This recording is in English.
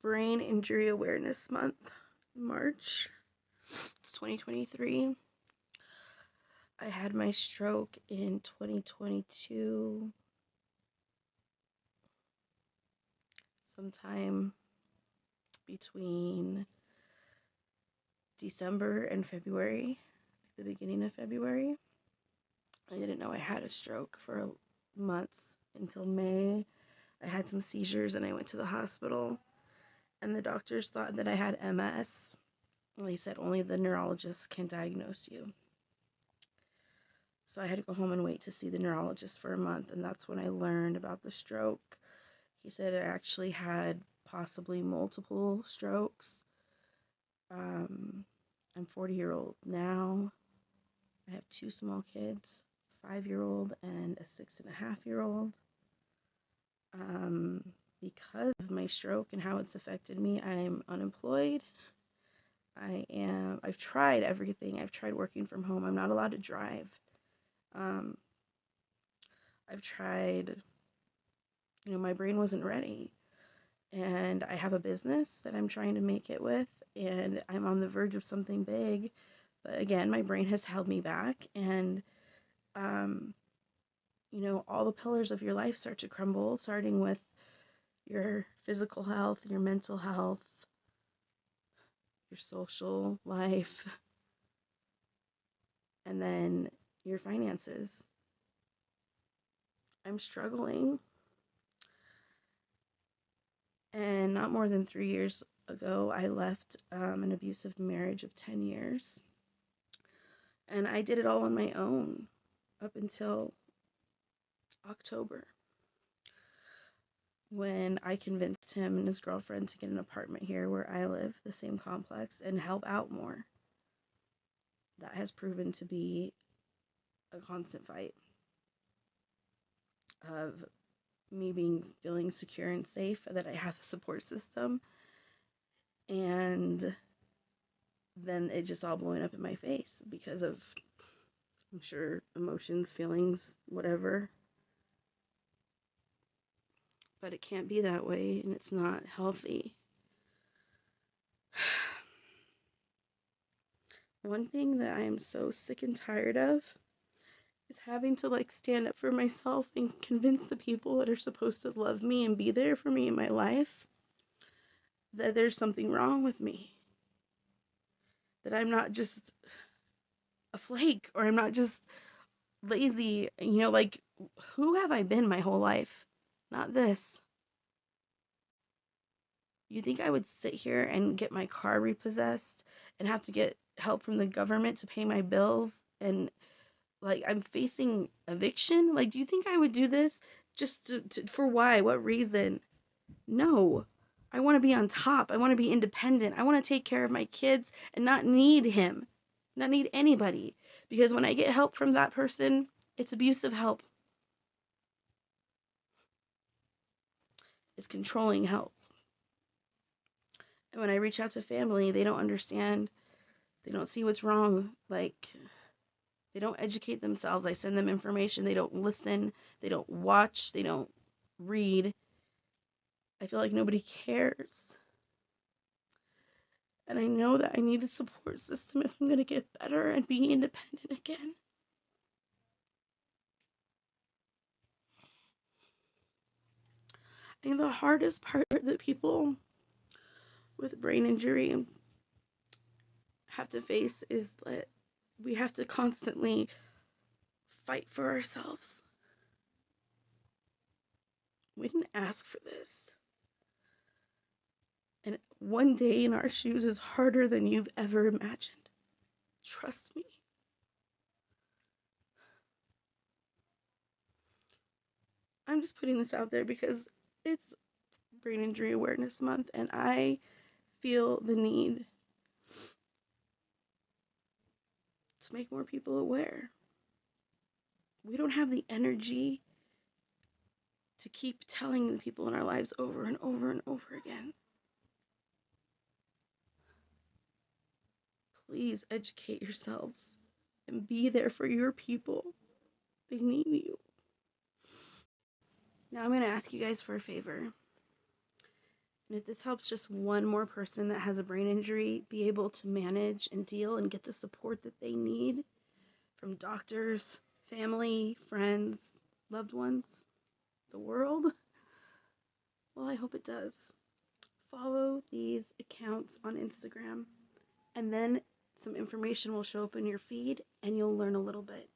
Brain Injury Awareness Month, March. It's 2023. I had my stroke in 2022, sometime between December and February, the beginning of February. I didn't know I had a stroke for months until May. I had some seizures and I went to the hospital, and the doctors thought that I had MS. They said only the neurologist can diagnose you. So I had to go home and wait to see the neurologist for a month, and that's when I learned about the stroke. He said I actually had possibly multiple strokes. I'm 40-year-old now. I have 2 small kids, a 5-year-old and a 6.5-year-old. Because of my stroke and how it's affected me, I'm unemployed. I've tried everything. I've tried working from home. I'm not allowed to drive. I've tried, my brain wasn't ready. And I have a business that I'm trying to make it with, and I'm on the verge of something big. But again, my brain has held me back, and, all the pillars of your life start to crumble, starting with your physical health, your mental health, your social life, and then your finances. I'm struggling. And not more than 3 years ago, I left an abusive marriage of 10 years. And I did it all on my own up until October, when I convinced him and his girlfriend to get an apartment here where I live, the same complex, and help out more. That has proven to be a constant fight of me feeling secure and safe, that I have a support system, and then it just all blowing up in my face because of, I'm sure, emotions, feelings, whatever. But it can't be that way, and it's not healthy. One thing that I am so sick and tired of is having to stand up for myself and convince the people that are supposed to love me and be there for me in my life that there's something wrong with me. That I'm not just a flake, or I'm not just lazy. Who have I been my whole life? Not this. You think I would sit here and get my car repossessed and have to get help from the government to pay my bills, and I'm facing eviction? Do you think I would do this just for why? What reason? No. I want to be on top. I want to be independent. I want to take care of my kids and not need him. Not need anybody. Because when I get help from that person, it's abusive help. It's controlling help. And when I reach out to family, they don't understand. They don't see what's wrong. They don't educate themselves. I send them information. They don't listen. They don't watch. They don't read. I feel like nobody cares. And I know that I need a support system if I'm going to get better and be independent again. I think the hardest part that people with brain injury have to face is that we have to constantly fight for ourselves. We didn't ask for this. And one day in our shoes is harder than you've ever imagined. Trust me. I'm just putting this out there because it's Brain Injury Awareness Month, and I feel the need to make more people aware. We don't have the energy to keep telling the people in our lives over and over and over again. Please educate yourselves and be there for your people. They need you. Now I'm going to ask you guys for a favor. And if this helps just one more person that has a brain injury be able to manage and deal and get the support that they need from doctors, family, friends, loved ones, the world, well, I hope it does. Follow these accounts on Instagram, and then some information will show up in your feed and you'll learn a little bit.